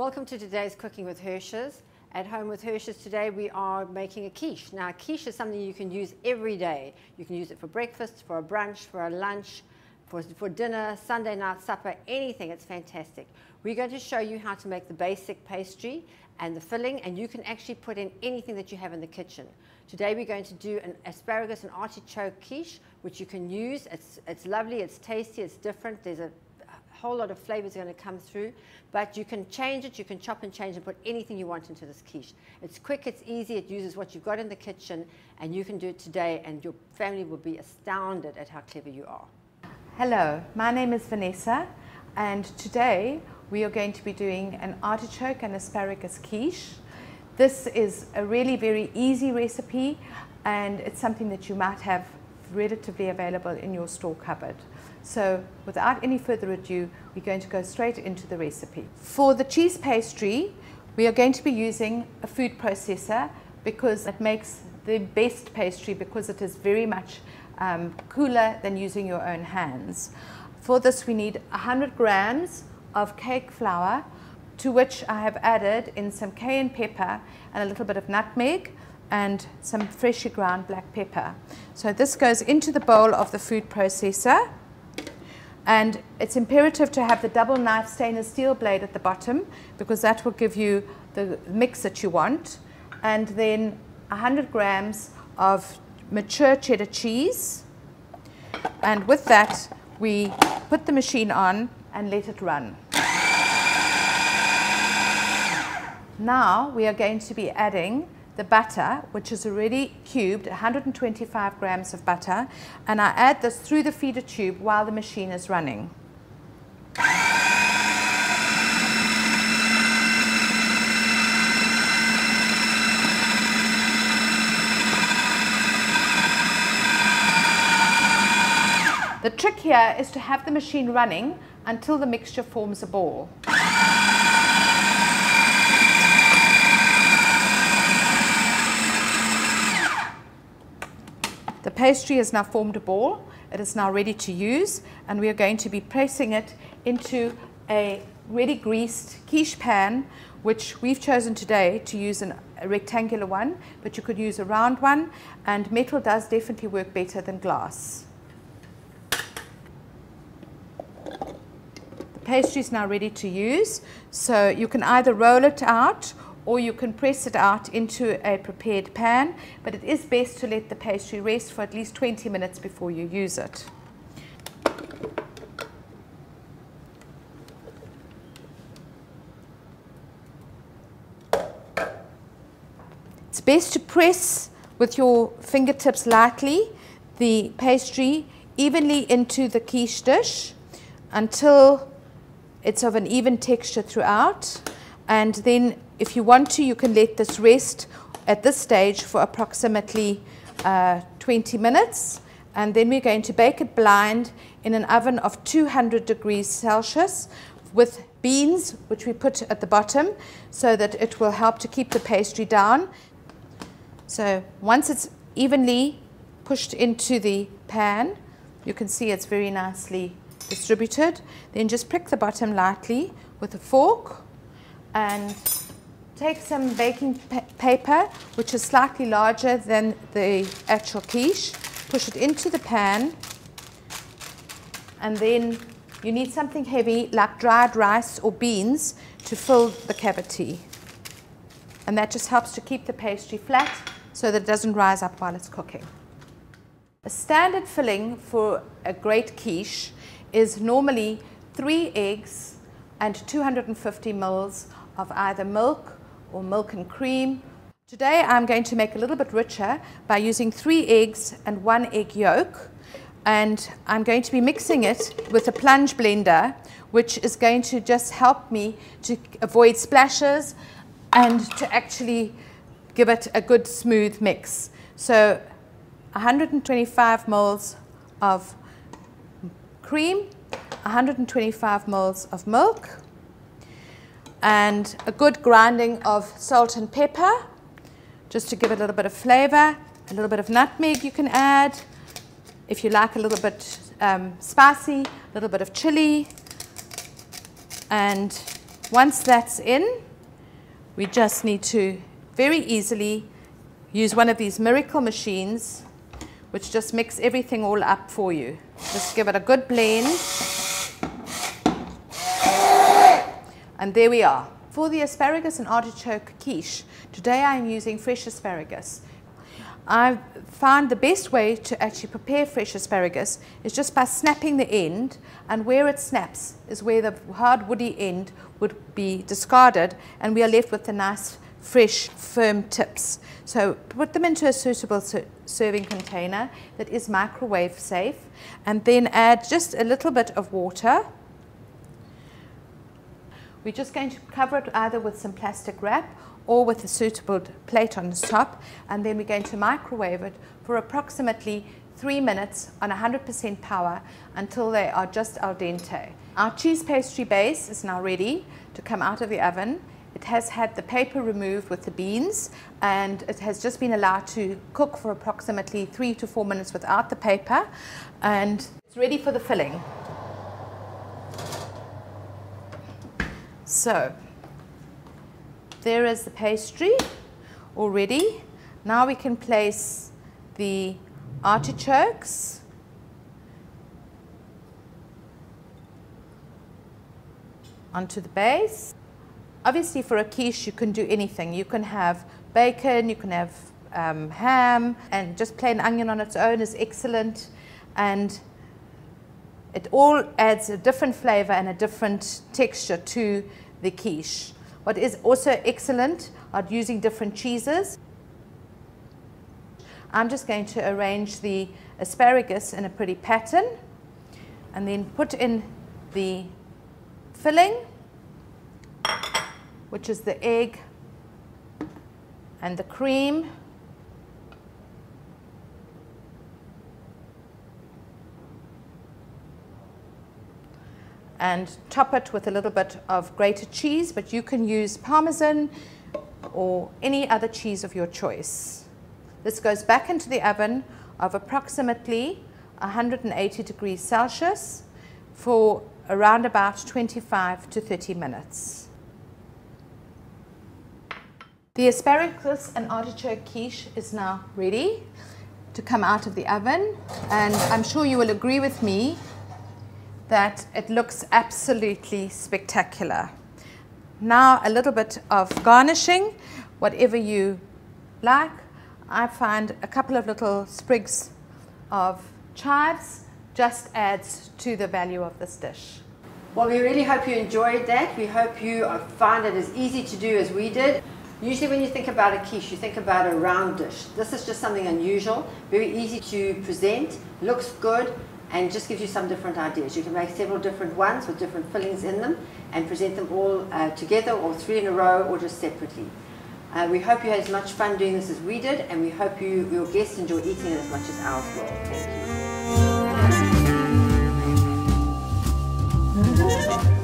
Welcome to today's Cooking with Hirsch's. At Home with Hirsch's today we are making a quiche. Now a quiche is something you can use every day. You can use it for breakfast, for a brunch, for a lunch, for dinner, Sunday night supper, anything. It's fantastic. We're going to show you how to make the basic pastry and the filling, and you can actually put in anything that you have in the kitchen. Today we're going to do an asparagus and artichoke quiche, which you can use. It's lovely, it's tasty, it's different. There's a whole lot of flavors are going to come through, but you can change it, you can chop and change and put anything you want into this quiche. It's quick, it's easy, it uses what you've got in the kitchen, and you can do it today and your family will be astounded at how clever you are. Hello, my name is Vanessa, and today we are going to be doing an artichoke and asparagus quiche. This is a really very easy recipe, and it's something that you might have relatively available in your store cupboard. So without any further ado, we're going to go straight into the recipe. For the cheese pastry, we are going to be using a food processor because it makes the best pastry, because it is very much cooler than using your own hands. For this we need 100 grams of cake flour, to which I have added in some cayenne pepper and a little bit of nutmeg and some freshly ground black pepper. So this goes into the bowl of the food processor, and it's imperative to have the double knife stainless steel blade at the bottom because that will give you the mix that you want. And then 100 grams of mature cheddar cheese, and with that we put the machine on and let it run. Now we are going to be adding the butter, which is already cubed, 125 grams of butter, and I add this through the feeder tube while the machine is running. The trick here is to have the machine running until the mixture forms a ball. The pastry has now formed a ball. It is now ready to use, and we are going to be pressing it into a ready greased quiche pan, which we've chosen today to use a rectangular one, but you could use a round one, and metal does definitely work better than glass. The pastry is now ready to use, so you can either roll it out or you can press it out into a prepared pan, but it is best to let the pastry rest for at least 20 minutes before you use it. It's best to press with your fingertips lightly the pastry evenly into the quiche dish until it's of an even texture throughout, and then if you want to, you can let this rest at this stage for approximately 20 minutes, and then we're going to bake it blind in an oven of 200 degrees Celsius with beans, which we put at the bottom so that it will help to keep the pastry down. So once it's evenly pushed into the pan, you can see it's very nicely distributed. Then just prick the bottom lightly with a fork and take some baking paper, which is slightly larger than the actual quiche, push it into the pan, and then you need something heavy like dried rice or beans to fill the cavity. And that just helps to keep the pastry flat so that it doesn't rise up while it's cooking. A standard filling for a great quiche is normally 3 eggs and 250 ml of either milk or milk and cream. Today I'm going to make a little bit richer by using 3 eggs and 1 egg yolk, and I'm going to be mixing it with a plunge blender, which is going to just help me to avoid splashes and to actually give it a good smooth mix. So 125 ml of cream, 125 ml of milk, and a good grinding of salt and pepper, just to give it a little bit of flavor. A little bit of nutmeg you can add. If you like a little bit spicy, a little bit of chili, and Once that's in, we just need to very easily use one of these miracle machines which just mix everything all up for you. Just give it a good blend. And there we are. For the asparagus and artichoke quiche, today I am using fresh asparagus. I found the best way to actually prepare fresh asparagus is just by snapping the end, and where it snaps is where the hard woody end would be discarded, and we are left with the nice fresh firm tips. So put them into a suitable serving container that is microwave safe, and then add just a little bit of water. We're just going to cover it either with some plastic wrap or with a suitable plate on the top, and then we're going to microwave it for approximately 3 minutes on 100% power until they are just al dente. Our cheese pastry base is now ready to come out of the oven. It has had the paper removed with the beans, and it has just been allowed to cook for approximately 3 to 4 minutes without the paper, and it's ready for the filling. So there is the pastry already. Now we can place the artichokes onto the base. Obviously for a quiche you can do anything. You can have bacon, you can have ham, and just plain onion on its own is excellent, and it all adds a different flavor and a different texture to the quiche. What is also excellent are using different cheeses. I'm just going to arrange the asparagus in a pretty pattern and then put in the filling, which is the egg and the cream. And top it with a little bit of grated cheese, but you can use Parmesan or any other cheese of your choice. This goes back into the oven of approximately 180 degrees Celsius for around about 25 to 30 minutes. The asparagus and artichoke quiche is now ready to come out of the oven, and I'm sure you will agree with me that it looks absolutely spectacular. Now a little bit of garnishing, whatever you like. I find a couple of little sprigs of chives just adds to the value of this dish. Well, we really hope you enjoyed that. We hope you find it as easy to do as we did. Usually when you think about a quiche, you think about a round dish. This is just something unusual, very easy to present, looks good, and just gives you some different ideas. You can make several different ones with different fillings in them and present them all together, or 3 in a row, or just separately. We hope you had as much fun doing this as we did, and we hope your guests enjoy eating it as much as ours will. Thank you.